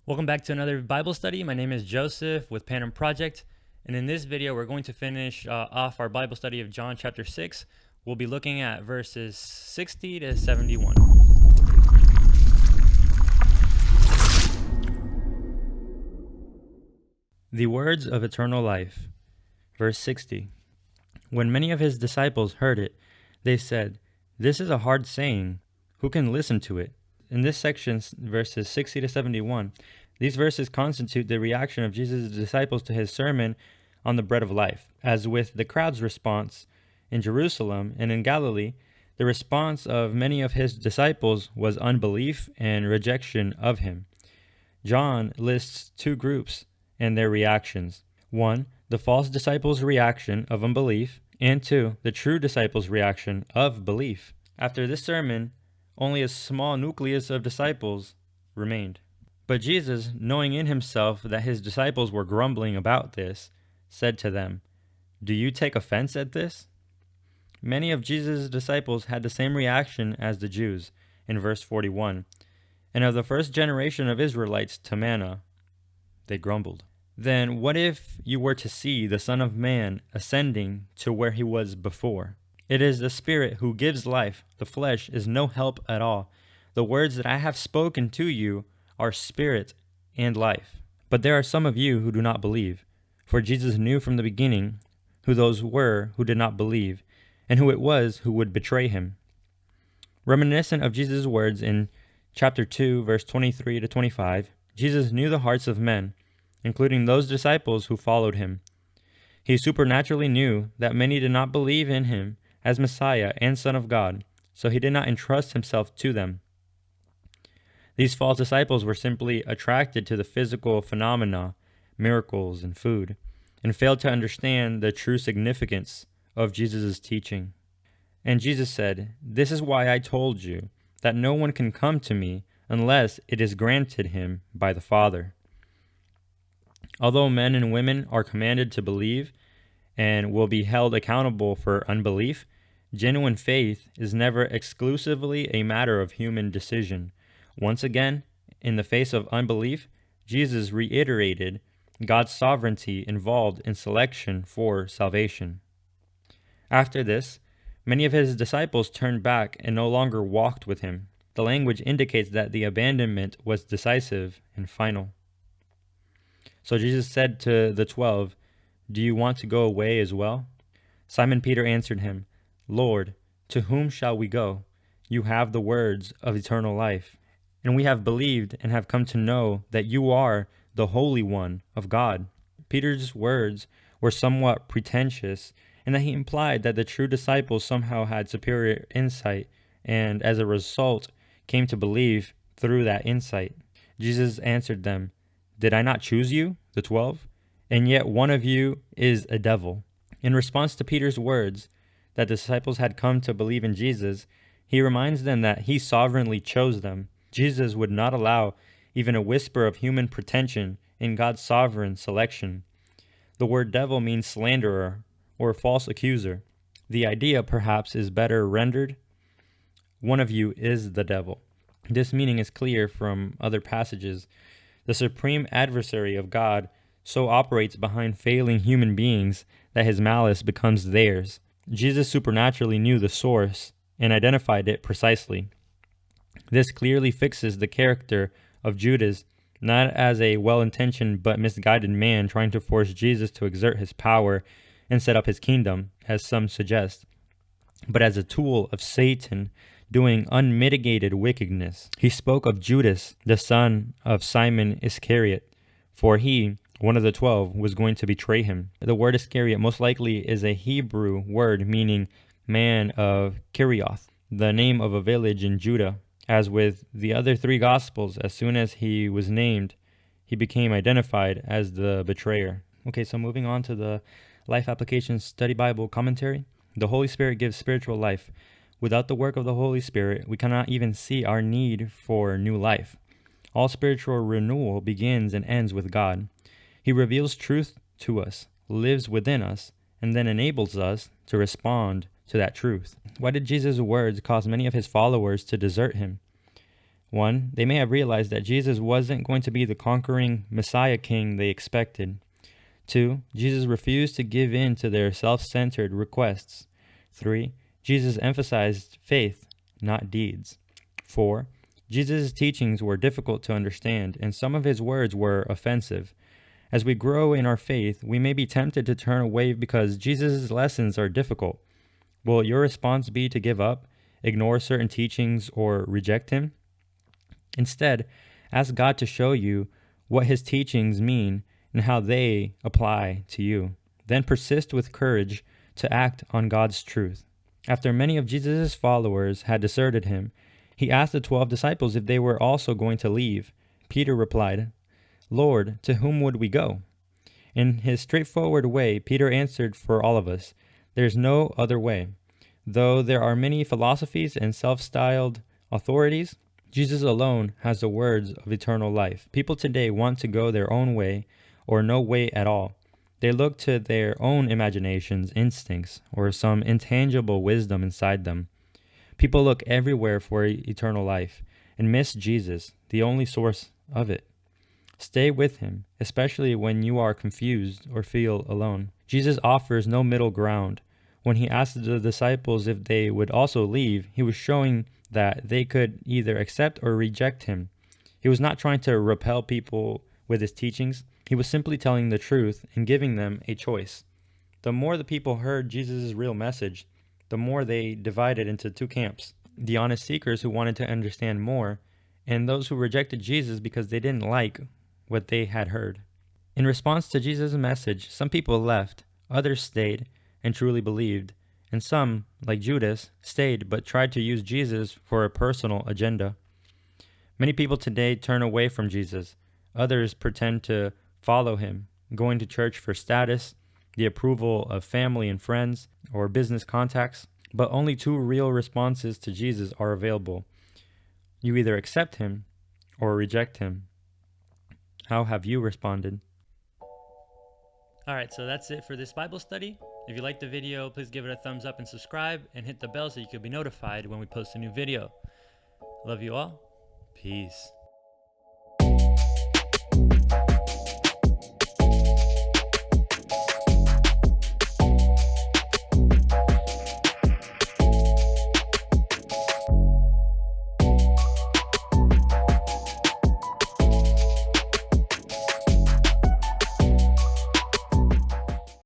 Welcome back to another Bible study. My name is Joseph with Panem Project, and in this video we're going to finish off our Bible study of John chapter 6. We'll be looking at verses 60 to 71. The words of eternal life. Verse 60. When many of his disciples heard it, they said, "This is a hard saying. Who can listen to it?" In this section, verses 60 to 71, these verses constitute the reaction of Jesus' disciples to his sermon on the bread of life. As with the crowd's response in Jerusalem and in Galilee, the response of many of his disciples was unbelief and rejection of him. John lists two groups and their reactions. One, the false disciples' reaction of unbelief, and two, the true disciples' reaction of belief. After this sermon, only a small nucleus of disciples remained. But Jesus, knowing in himself that his disciples were grumbling about this, said to them, "Do you take offense at this?" Many of Jesus' disciples had the same reaction as the Jews in verse 41. And of the first generation of Israelites to manna, they grumbled. Then what if you were to see the Son of Man ascending to where he was before? It is the Spirit who gives life. The flesh is no help at all. The words that I have spoken to you are spirit and life. But there are some of you who do not believe. For Jesus knew from the beginning who those were who did not believe, and who it was who would betray him. Reminiscent of Jesus' words in chapter 2, verse 23 to 25, Jesus knew the hearts of men, including those disciples who followed him. He supernaturally knew that many did not believe in him as Messiah and Son of God, so he did not entrust himself to them. These false disciples were simply attracted to the physical phenomena, miracles, and food, and failed to understand the true significance of Jesus' teaching. And Jesus said, "This is why I told you that no one can come to me unless it is granted him by the Father." Although men and women are commanded to believe and will be held accountable for unbelief, genuine faith is never exclusively a matter of human decision. Once again, in the face of unbelief, Jesus reiterated God's sovereignty involved in selection for salvation. After this, many of his disciples turned back and no longer walked with him. The language indicates that the abandonment was decisive and final. So Jesus said to the 12, "Do you want to go away as well?" Simon Peter answered him, "Lord, to whom shall we go? You have the words of eternal life, and we have believed and have come to know that you are the Holy One of God." Peter's words were somewhat pretentious, in that he implied that the true disciples somehow had superior insight, and as a result came to believe through that insight. Jesus answered them, "Did I not choose you, the 12? And yet one of you is a devil." In response to Peter's words that the disciples had come to believe in Jesus, he reminds them that he sovereignly chose them. Jesus would not allow even a whisper of human pretension in God's sovereign selection. The word devil means slanderer or false accuser. The idea perhaps is better rendered, one of you is the devil. This meaning is clear from other passages. The supreme adversary of God so operates behind failing human beings that his malice becomes theirs. Jesus supernaturally knew the source and identified it precisely. This clearly fixes the character of Judas, not as a well-intentioned but misguided man trying to force Jesus to exert his power and set up his kingdom, as some suggest, but as a tool of Satan doing unmitigated wickedness. He spoke of Judas, the son of Simon Iscariot, for he, one of the 12, was going to betray him. The word Iscariot most likely is a Hebrew word meaning man of Kerioth, the name of a village in Judah. As with the other three Gospels, as soon as he was named, he became identified as the betrayer. Okay, so moving on to the Life Application Study Bible Commentary. The Holy Spirit gives spiritual life. Without the work of the Holy Spirit, we cannot even see our need for new life. All spiritual renewal begins and ends with God. He reveals truth to us, lives within us, and then enables us to respond to that truth. Why did Jesus' words cause many of his followers to desert him? One, they may have realized that Jesus wasn't going to be the conquering Messiah king they expected. Two, Jesus refused to give in to their self-centered requests. Three, Jesus emphasized faith, not deeds. Four, Jesus' teachings were difficult to understand, and some of his words were offensive. As we grow in our faith, we may be tempted to turn away because Jesus' lessons are difficult. Will your response be to give up, ignore certain teachings, or reject him? Instead, ask God to show you what his teachings mean and how they apply to you. Then persist with courage to act on God's truth. After many of Jesus' followers had deserted him, he asked the 12 disciples if they were also going to leave. Peter replied, "Lord, to whom would we go?" In his straightforward way, Peter answered for all of us, "There's no other way. Though there are many philosophies and self-styled authorities, Jesus alone has the words of eternal life. People today want to go their own way or no way at all. They look to their own imaginations, instincts, or some intangible wisdom inside them. People look everywhere for eternal life and miss Jesus, the only source of it. Stay with him, especially when you are confused or feel alone. Jesus offers no middle ground. When he asked the disciples if they would also leave, he was showing that they could either accept or reject him. He was not trying to repel people with his teachings. He was simply telling the truth and giving them a choice. The more the people heard Jesus' real message, the more they divided into two camps: the honest seekers who wanted to understand more, and those who rejected Jesus because they didn't like what they had heard. In response to Jesus' message, some people left, others stayed and truly believed, and some, like Judas, stayed but tried to use Jesus for a personal agenda. Many people today turn away from Jesus. Others pretend to follow him, going to church for status, the approval of family and friends, or business contacts. But only two real responses to Jesus are available. You either accept him or reject him. How have you responded? Alright, so that's it for this Bible study. If you liked the video, please give it a thumbs up and subscribe, and hit the bell so you can be notified when we post a new video. Love you all. Peace.